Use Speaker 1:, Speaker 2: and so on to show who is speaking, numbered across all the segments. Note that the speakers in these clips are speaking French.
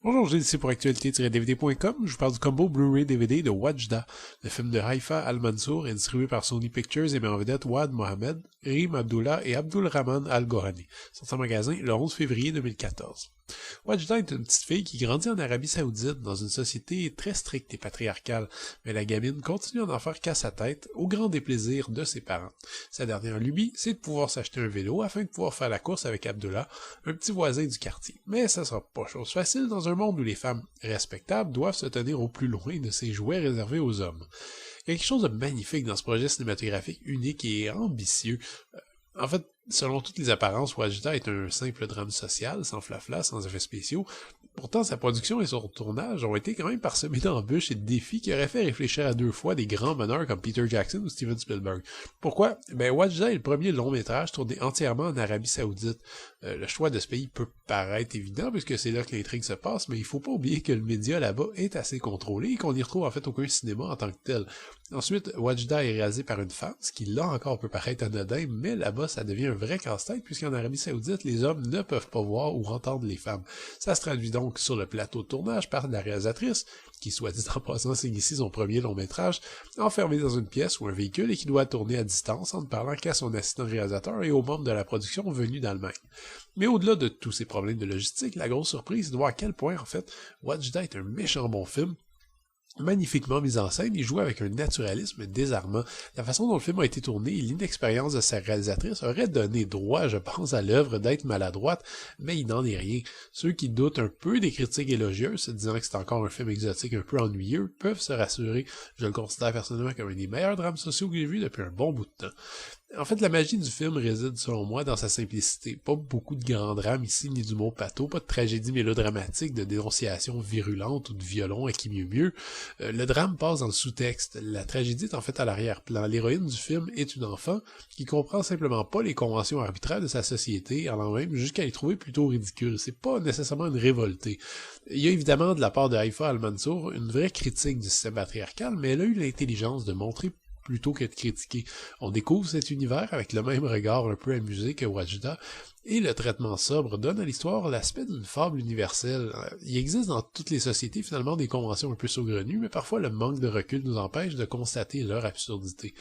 Speaker 1: Bonjour, Gilles ici pour actualité-dvd.com. Je vous parle du combo Blu-ray DVD de Wajda, le film de Haifa Al-Mansour est distribué par Sony Pictures et met en vedette Ouad Mohamed, Reem Abdullah et Abdul Rahman Al-Gohani. Sorti en magasin le 11 février 2014. Wajda est une petite fille qui grandit en Arabie Saoudite dans une société très stricte et patriarcale, mais la gamine continue à n'en faire qu'à sa tête, au grand déplaisir de ses parents. Sa dernière lubie, c'est de pouvoir s'acheter un vélo afin de pouvoir faire la course avec Abdullah, un petit voisin du quartier. Mais ça sera pas chose facile dans un monde où les femmes respectables doivent se tenir au plus loin de ces jouets réservés aux hommes. Il y a quelque chose de magnifique dans ce projet cinématographique unique et ambitieux. En fait, selon toutes les apparences, Wajda est un simple drame social, sans flafla, sans effets spéciaux. Pourtant, sa production et son tournage ont été quand même parsemés d'embûches et de défis qui auraient fait réfléchir à deux fois des grands meneurs comme Peter Jackson ou Steven Spielberg. Pourquoi? Wajda est le premier long-métrage tourné entièrement en Arabie Saoudite. Le choix de ce pays peut paraître évident puisque c'est là que l'intrigue se passe, mais il faut pas oublier que le média là-bas est assez contrôlé et qu'on n'y retrouve en fait aucun cinéma en tant que tel. Ensuite, Wajda est réalisé par une femme, ce qui là encore peut paraître anodin, mais là-bas ça devient un vrai casse-tête puisqu'en Arabie Saoudite, les hommes ne peuvent pas voir ou entendre les femmes. Ça se traduit donc sur le plateau de tournage par la réalisatrice, qui soit dit en passant signe ici son premier long-métrage, enfermée dans une pièce ou un véhicule et qui doit tourner à distance en ne parlant qu'à son assistant réalisateur et aux membres de la production venus d'Allemagne. Mais au-delà de tous ces problèmes de logistique, la grosse surprise est de voir à quel point en fait Wajda est un méchant bon film, magnifiquement mis en scène et joué avec un naturalisme désarmant. La façon dont le film a été tourné et l'inexpérience de sa réalisatrice auraient donné droit, je pense, à l'œuvre d'être maladroite, mais il n'en est rien. Ceux qui doutent un peu des critiques élogieuses, se disant que c'est encore un film exotique un peu ennuyeux, peuvent se rassurer. Je le considère personnellement comme un des meilleurs drames sociaux que j'ai vus depuis un bon bout de temps. En fait, la magie du film réside, selon moi, dans sa simplicité. Pas beaucoup de grands drames ici, ni d'humour pathos, pas de tragédie mélodramatique, de dénonciation virulente ou de violon à qui mieux mieux. Le drame passe dans le sous-texte. La tragédie est en fait à l'arrière-plan. L'héroïne du film est une enfant qui comprend simplement pas les conventions arbitraires de sa société, allant même jusqu'à les trouver plutôt ridicules. C'est pas nécessairement une révoltée. Il y a évidemment de la part de Haifa Al-Mansour une vraie critique du système patriarcal, mais elle a eu l'intelligence de montrer plutôt que de critiquer. On découvre cet univers avec le même regard un peu amusé que Wajda, et le traitement sobre donne à l'histoire l'aspect d'une fable universelle. Il existe dans toutes les sociétés finalement des conventions un peu saugrenues, mais parfois le manque de recul nous empêche de constater leur absurdité.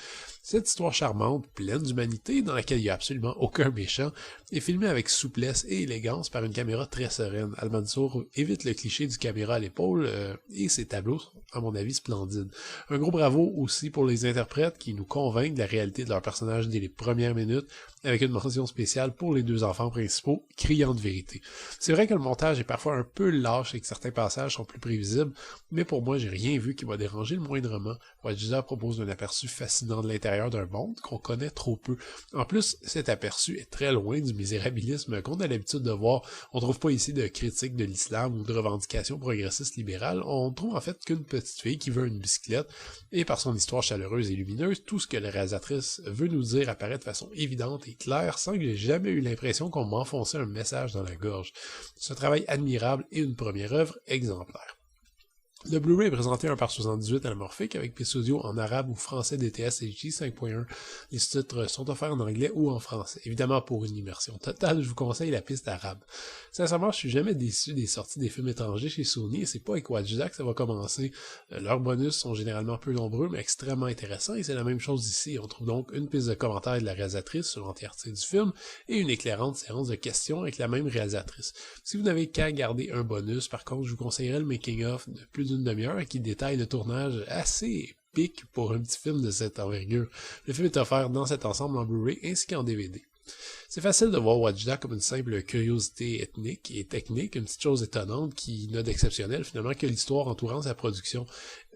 Speaker 1: Cette histoire charmante, pleine d'humanité, dans laquelle il n'y a absolument aucun méchant, est filmée avec souplesse et élégance par une caméra très sereine. Al-Mansour évite le cliché du caméra à l'épaule et ses tableaux sont, à mon avis, splendides. Un gros bravo aussi pour les interprètes qui nous convainquent de la réalité de leur personnage dès les premières minutes, avec une mention spéciale pour les deux enfants principaux, criant de vérité. C'est vrai que le montage est parfois un peu lâche et que certains passages sont plus prévisibles, mais pour moi, j'ai rien vu qui m'a dérangé le moindrement. Wajda propose un aperçu fascinant de l'intérieur d'un monde qu'on connaît trop peu. En plus, cet aperçu est très loin du misérabilisme qu'on a l'habitude de voir. On trouve pas ici de critique de l'islam ou de revendications progressistes libérales. On trouve en fait qu'une petite fille qui veut une bicyclette, et par son histoire chaleureuse et lumineuse, tout ce que la réalisatrice veut nous dire apparaît de façon évidente et claire sans que j'ai jamais eu l'impression qu'on m'enfonçait un message dans la gorge. C'est un travail admirable et une première œuvre exemplaire. Le Blu-ray est présenté 1/78 anamorphique avec piste audio en arabe ou français DTS HD 5.1. Les sous-titres sont offerts en anglais ou en français. Évidemment, pour une immersion totale, je vous conseille la piste arabe. Sincèrement, je suis jamais déçu des sorties des films étrangers chez Sony et c'est pas avec Wajda que ça va commencer. Leurs bonus sont généralement peu nombreux mais extrêmement intéressants et c'est la même chose ici. On trouve donc une piste de commentaires de la réalisatrice sur l'entièreté du film et une éclairante séance de questions avec la même réalisatrice. Si vous n'avez qu'à garder un bonus, par contre, je vous conseillerais le making-of de plus d'une demi-heure qui détaille le tournage assez épique pour un petit film de cette envergure. Le film est offert dans cet ensemble en Blu-ray ainsi qu'en DVD. C'est facile de voir Wajda comme une simple curiosité ethnique et technique, une petite chose étonnante qui n'a d'exceptionnel finalement que l'histoire entourant sa production.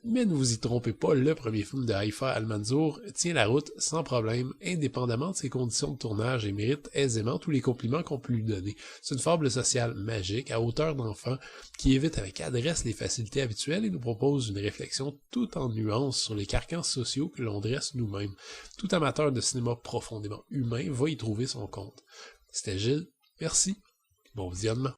Speaker 1: Mais ne vous y trompez pas, le premier film de Haifa Al-Mansour tient la route sans problème, indépendamment de ses conditions de tournage et mérite aisément tous les compliments qu'on peut lui donner. C'est une fable sociale magique, à hauteur d'enfant, qui évite avec adresse les facilités habituelles et nous propose une réflexion tout en nuances sur les carcans sociaux que l'on dresse nous-mêmes. Tout amateur de cinéma profondément humain va y trouver son compte. C'était Gilles, merci, bon visionnement.